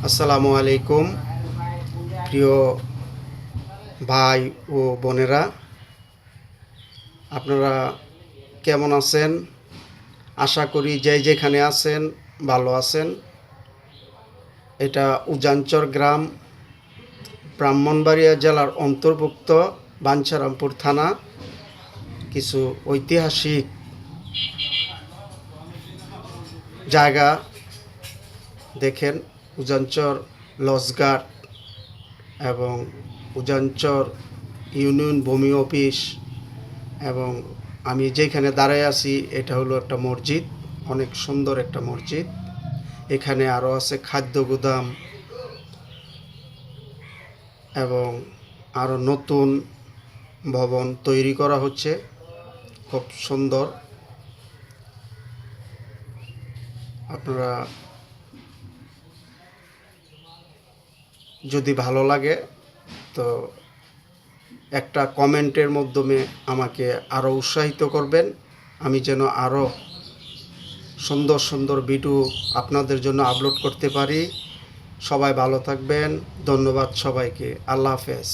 আসসালামু আলাইকুম প্রিয় ভাই ও বোনেরা, আপনারা কেমন আছেন? আশা করি যে যেখানে আছেন ভালো আছেন। এটা উজানচর গ্রাম, ব্রাহ্মণবাড়িয়া জেলার অন্তর্ভুক্ত বাঞ্ছারামপুর থানা। কিছু ঐতিহাসিক জায়গা দেখেন, উজানচর লজঘাট এবং উজানচর ইউনিয়ন ভূমি অফিস, এবং আমি যেখানে দাঁড়ায় আছি এটা হলো একটা মসজিদ, অনেক সুন্দর একটা মসজিদ। এখানে আরও আছে খাদ্য গুদাম এবং আরও নতুন ভবন তৈরি করা হচ্ছে, খুব সুন্দর। আপনারা যদি ভালো লাগে তো একটা কমেন্টের মাধ্যমে আমাকে আরও উৎসাহিত করবেন, আমি যেন আরও সুন্দর সুন্দর ভিডিও আপনাদের জন্য আপলোড করতে পারি। সবাই ভালো থাকবেন। ধন্যবাদ সবাইকে। আল্লাহ হাফেজ।